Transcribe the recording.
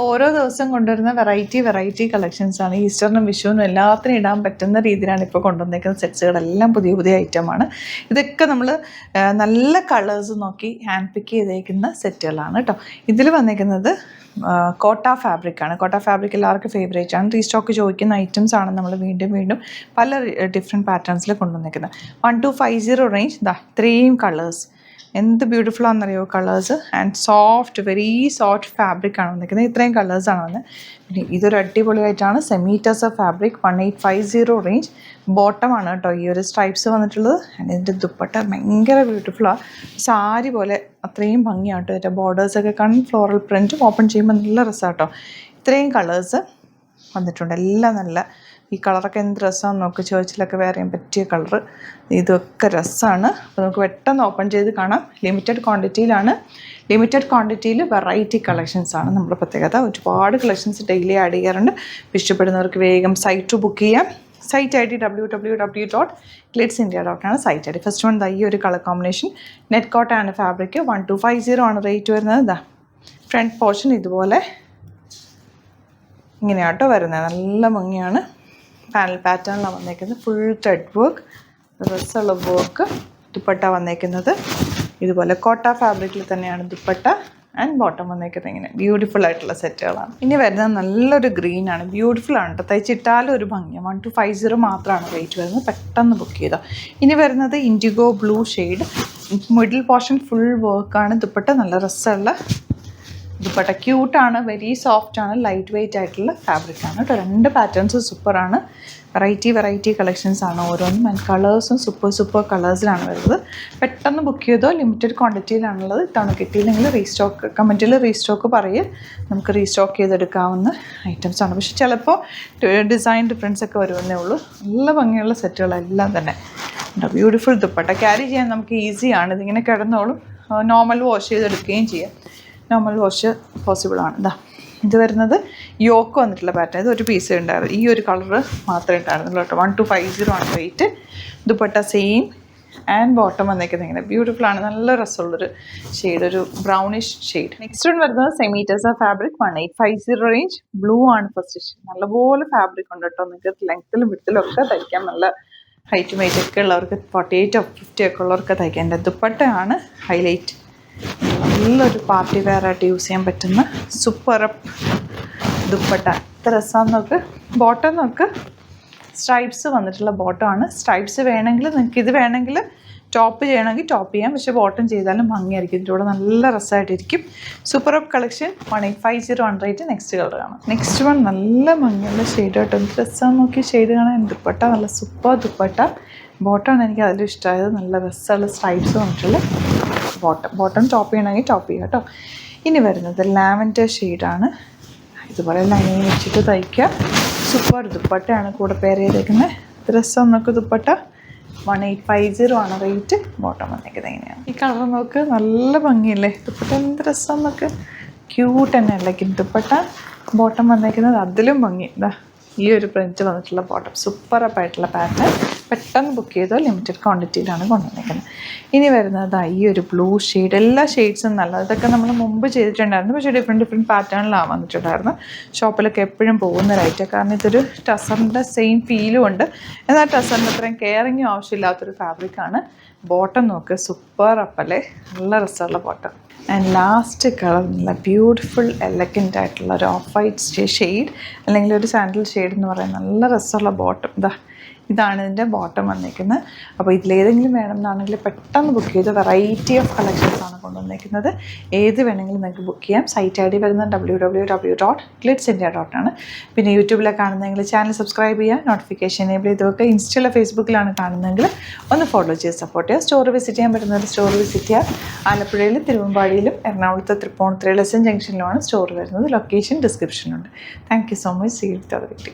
ഓരോ ദിവസം കൊണ്ടുവരുന്ന വെറൈറ്റി കളക്ഷൻസാണ്. ഈസ്റ്ററിനും വിഷുവിനും എല്ലാത്തിനും ഇടാൻ പറ്റുന്ന രീതിയിലാണ് ഇപ്പോൾ കൊണ്ടുവന്നേക്കുന്ന സെറ്റ്സുകളെല്ലാം പുതിയ ഐറ്റമാണ്. ഇതൊക്കെ നമ്മൾ നല്ല കളേഴ്സ് നോക്കി ഹാൻഡ് പിക്ക് ചെയ്തേക്കുന്ന സെറ്റുകളാണ് കേട്ടോ. ഇതിൽ വന്നേക്കുന്നത് കോട്ട ഫാബ്രിക്കാണ്. കോട്ട ഫാബ്രിക് എല്ലാവർക്കും ഫേവറേറ്റ് ആണ്. റീസ്റ്റോക്ക് ചോദിക്കുന്ന ഐറ്റംസ് ആണ് നമ്മൾ വീണ്ടും പല ഡിഫറെൻറ്റ് പാറ്റേൺസിൽ കൊണ്ടുവന്നേക്കുന്നത്. 1250 റേഞ്ച് ഇത്രയും കളേഴ്സ് എന്ത് ബ്യൂട്ടിഫുൾ ആണെന്നറിയോ colours. And very soft fabric ആണ് വന്നിരിക്കുന്നത്. ഇത്രയും കളേഴ്സാണ് വന്നത്. പിന്നെ ഇതൊരു അടിപൊളിയായിട്ടാണ് സെമി ടസർ ഫാബ്രിക് 1850 റേഞ്ച്. ബോട്ടമാണ് കേട്ടോ ഈ ഒരു സ്ട്രൈപ്സ് വന്നിട്ടുള്ളത്. ആൻഡ് ഇതിൻ്റെ ദുപ്പട്ട ഭയങ്കര ബ്യൂട്ടിഫുള്ളാണ്. സാരി പോലെ അത്രയും ഭംഗിയാട്ടോ. ഇതിൻ്റെ ബോർഡേഴ്സൊക്കെ ഫ്ലോറൽ പ്രിൻറ്റും ഓപ്പൺ ചെയ്യുമ്പോൾ നല്ല രസമാണ് കേട്ടോ. ഇത്രയും കളേഴ്സ് വന്നിട്ടുണ്ട്. എല്ലാം നല്ല ഈ കളറൊക്കെ എന്ത് രസമാണെന്ന് നോക്ക്. ചേർച്ചിലൊക്കെ വെയർ ചെയ്യാൻ പറ്റിയ കളറ്. ഇതൊക്കെ രസമാണ്. അപ്പോൾ നമുക്ക് പെട്ടെന്ന് ഓപ്പൺ ചെയ്ത് കാണാം. ലിമിറ്റഡ് ക്വാണ്ടിറ്റിയിൽ വെറൈറ്റി കളക്ഷൻസാണ് നമ്മുടെ പ്രത്യേകത. ഒരുപാട് കളക്ഷൻസ് ഡെയിലി ആഡ് ചെയ്യാറുണ്ട്. ഇഷ്ടപ്പെടുന്നവർക്ക് വേഗം സൈറ്റ് ബുക്ക് ചെയ്യാം. സൈറ്റ് ഐ ഡി www.glitzindia.com ആണ് site I D. First one ഈ ഒരു കളർ കോമ്പിനേഷൻ നെറ്റ് കോട്ടൺ ആണ് ഫാബ്രിക്. 1250 ആണ് റേറ്റ് വരുന്നത്. ഫ്രണ്ട് പോർഷൻ ഇതുപോലെ ഇങ്ങനെയാട്ടോ വരുന്നത്. നല്ല ഭംഗിയാണ്. പാനൽ പാറ്റേണിലാണ് വന്നേക്കുന്നത്. ഫുൾ ത്രെഡ് വർക്ക്, ഡ്രസ്സുള്ള വർക്ക്. ദുപ്പട്ട വന്നേക്കുന്നത് ഇതുപോലെ കോട്ട ഫാബ്രിക്കിൽ തന്നെയാണ് ദുപ്പട്ട. ആൻഡ് ബോട്ടം വന്നേക്കുന്നത് ഇങ്ങനെ ബ്യൂട്ടിഫുൾ ആയിട്ടുള്ള സെറ്റുകളാണ്. ഇനി വരുന്നത് നല്ലൊരു ഗ്രീനാണ്. ബ്യൂട്ടിഫുൾ ആണ് കേട്ടോ. തയ്ച്ചിട്ടാലും ഒരു ഭംഗിയാണ്. 1250 മാത്രമാണ് റേറ്റ് വരുന്നത്. പെട്ടെന്ന് ബുക്ക് ചെയ്തോ. ഇനി വരുന്നത് IndiGo blue shade. Middle portion full വർക്കാണ്. ദുപ്പട്ട നല്ല രസമുള്ള ദുപ്പട്ട. ക്യൂട്ടാണ്, വെരി സോഫ്റ്റ് ആണ്, ലൈറ്റ് വെയ്റ്റ് ആയിട്ടുള്ള ഫാബ്രിക്കാണ് കേട്ടോ. രണ്ട് പാറ്റേൺസ് സൂപ്പറാണ്. വെറൈറ്റി കളക്ഷൻസ് ആണ് ഓരോന്നും. ആൻഡ് കളേഴ്സും സൂപ്പർ കളേഴ്സിലാണ് വരുന്നത്. പെട്ടെന്ന് ബുക്ക് ചെയ്തോ. ലിമിറ്റഡ് ക്വാണ്ടിറ്റിയിലാണുള്ളത്. ഇത്തവണ കിട്ടിയില്ലെങ്കിൽ റീസ്റ്റോക്ക് കമൻറ്റിൽ റീസ്റ്റോക്ക് പറയുക. നമുക്ക് റീസ്റ്റോക്ക് ചെയ്തെടുക്കാവുന്ന ഐറ്റംസാണ്. പക്ഷെ ചിലപ്പോൾ ഡിസൈൻ ഡിഫറൻസ് ഒക്കെ വരുമെന്നേ ഉള്ളൂ. നല്ല ഭംഗിയുള്ള സെറ്റുകളെല്ലാം തന്നെ. ബ്യൂട്ടിഫുൾ ദുപ്പട്ട. ക്യാരി ചെയ്യാൻ നമുക്ക് ഈസിയാണ്. ഇതിങ്ങനെ കിടന്നോളും. നോർമൽ വാഷ് ചെയ്തെടുക്കുകയും ചെയ്യാം. നോർമൽ വാഷ് പോസിബിളാണ്. ഇത് വരുന്നത് യോക്ക് വന്നിട്ടുള്ള പാറ്റേൺ. ഇത് ഒരു പീസ് ഉണ്ടായിരുന്നു. ഈ ഒരു കളറ് മാത്രമേ ഉണ്ടായിരുന്നുള്ളൂ കേട്ടോ. 1250 ആണ് rate. Dupatta same. And bottom വന്നേക്കുന്നത് ഇങ്ങനെ ബ്യൂട്ടിഫുൾ ആണ്. നല്ല രസമുള്ളൊരു ഷെയ്ഡ്, ഒരു ബ്രൗണിഷ് ഷെയ്ഡ്. നെക്സ്റ്റ് വൺ വരുന്നത് semi tussar fabric 1850 range. Blue ആണ് ഫസ്റ്റ് ഷെയ്ഡ്. നല്ലപോലെ ഫാബ്രിക് ഉണ്ട് കേട്ടോ. നിങ്ങൾക്ക് ലെങ്ത്തിലും വിഡ്ത്തിലും ഒക്കെ തയ്ക്കാം. നല്ല ഹൈറ്റ് വെയിറ്റ് ഒക്കെ ഉള്ളവർക്ക് 48 or 50 ഒക്കെ ഉള്ളവർക്ക് തയ്ക്കാം. എൻ്റെ ദുപ്പട്ടയാണ് ഹൈലൈറ്റ്. നല്ലൊരു പാർട്ടി വെയർ ആയിട്ട് യൂസ് ചെയ്യാൻ പറ്റുന്ന സൂപ്പർ ദുപ്പട്ട. എത്ര രസമാണെന്ന് നോക്ക്. ബോട്ടം നോക്ക്. സ്ട്രൈപ്സ് വന്നിട്ടുള്ള ബോട്ടമാണ്. സ്ട്രൈപ്സ് വേണമെങ്കിൽ നിങ്ങൾക്ക് ഇത് വേണമെങ്കിൽ ടോപ്പ് ചെയ്യണമെങ്കിൽ ടോപ്പ് ചെയ്യാം. പക്ഷേ ബോട്ടം ചെയ്താലും ഭംഗിയായിരിക്കും. ഇതിൻ്റെ കൂടെ നല്ല രസമായിട്ടിരിക്കും. സൂപ്പർ കളക്ഷൻ 1850 ആണ് റേറ്റ്. നെക്സ്റ്റ് കളർ കാണാം. നെക്സ്റ്റ് വൺ നല്ല ഭംഗിയുള്ള ഷെയ്ഡ് കേട്ടോ. എന്ത് രസമാണെന്ന് നോക്കി ഷെയ്ഡ് കാണാൻ. ദുപ്പട്ട നല്ല സൂപ്പർ ദുപ്പട്ട. ബോട്ടമാണ് എനിക്ക് അതിലും ഇഷ്ടമായത്. നല്ല രസമുള്ള സ്ട്രൈപ്സ് വന്നിട്ടുള്ള ബോട്ടം ടോപ്പ് ചെയ്യണമെങ്കിൽ ടോപ്പ് ചെയ്യാം കേട്ടോ. ഇനി വരുന്നത് ലാവൻഡർ ഷെയ്ഡാണ്. ഇതുപോലെ ലൈനിങ് വെച്ചിട്ട് തയ്ക്കുക. സൂപ്പർ ദുപ്പട്ടയാണ് കൂടെ പെയർ ചെയ്തേക്കുന്നത്. രസം നോക്ക്. ദുപ്പട്ട 1850 ആണ് റേറ്റ്. ബോട്ടം വന്നേക്കുന്നത് എങ്ങനെയാണ്. ഈ കളർ നോക്ക്. നല്ല ഭംഗിയല്ലേ ദുപ്പട്ട. എന്ത് രസം നോക്ക്. ക്യൂട്ട് തന്നെ അല്ലേ ദുപ്പട്ട. ബോട്ടം വന്നേക്കുന്നത് അതിലും ഭംഗി. ഈ ഒരു പ്രിൻറ്റ് വന്നിട്ടുള്ള ബോട്ടം. സൂപ്പറായിട്ടുള്ള പാറ്റേൺ. പെട്ടെന്ന് ബുക്ക് ചെയ്തോ. ലിമിറ്റഡ് ക്വാണ്ടിറ്റിയിലാണ് കൊണ്ടുവന്നിരിക്കുന്നത്. ഇനി വരുന്നത് ഈ ഒരു ബ്ലൂ ഷെയ്ഡ്. എല്ലാ ഷെയ്ഡ്സും നല്ല. ഇതൊക്കെ നമ്മൾ മുമ്പ് ചെയ്തിട്ടുണ്ടായിരുന്നു. പക്ഷേ ഡിഫറെൻറ്റ് പാറ്റേണിലാണ് വന്നിട്ടുണ്ടായിരുന്നു. ഷോപ്പിലൊക്കെ എപ്പോഴും പോകുന്നൊരൈറ്റം. കാരണം ഇതൊരു ടസറിൻ്റെ സെയിം ഫീലും ഉണ്ട്. എന്നാൽ ടസറിൻ്റെ അത്രയും കെയറിങ്ങും ആവശ്യമില്ലാത്തൊരു ഫാബ്രിക്കാണ്. ബോട്ടം നോക്ക്. സൂപ്പർ അപ്പല്ലേ. നല്ല രസമുള്ള ബോട്ടം. ആൻഡ് ലാസ്റ്റ് കളർ നല്ല ബ്യൂട്ടിഫുൾ എലഗൻ്റ് ആയിട്ടുള്ള ഒരു ഓഫ് വൈറ്റ് ഷെയ്ഡ്, അല്ലെങ്കിൽ ഒരു സാൻഡൽ ഷെയ്ഡ് എന്ന് പറയുന്നത്. നല്ല രസമുള്ള ബോട്ടം. ഇതാണ് ഇതിൻ്റെ ബോട്ടം വന്നിരിക്കുന്നത്. അപ്പോൾ ഇതിലേതെങ്കിലും വേണമെന്നാണെങ്കിൽ പെട്ടെന്ന് ബുക്ക് ചെയ്ത് വെറൈറ്റി ഓഫ് കളക്ഷൻസാണ് കൊണ്ടുവന്നിരിക്കുന്നത്. ഏത് വേണമെങ്കിലും നിങ്ങൾക്ക് ബുക്ക് ചെയ്യാം. സൈറ്റ് ഐ ഡി വരുന്നത് www.glitzindia.com ആണ്. പിന്നെ യൂട്യൂബിലൊക്കെ കാണുന്നതെങ്കിൽ ചാനൽ സബ്സ്ക്രൈബ് ചെയ്യുക. നോട്ടിഫിക്കേഷൻ എനേബിൾ ചെയ്തൊക്കെ. ഇൻസ്റ്റയിലോ ഫേസ്ബുക്കിലാണ് കാണുന്നതെങ്കിൽ ഒന്ന് ഫോളോ ചെയ്ത് സപ്പോർട്ട് ചെയ്യുക. സ്റ്റോർ വിസിറ്റ് ചെയ്യാൻ പറ്റുന്നവർ സ്റ്റോർ വിസിറ്റ് ചെയ്യുക. ആലപ്പുഴയിലും തിരുവമ്പാടിയിലും എറണാകുളത്ത് തൃപ്പൂണിത്തുറ ലെസൺ ജംഗ്ഷനിലുമാണ് സ്റ്റോർ വരുന്നത്. ലൊക്കേഷൻ ഡിസ്ക്രിപ്ഷനുണ്ട്. Thank you so much. See you with other video.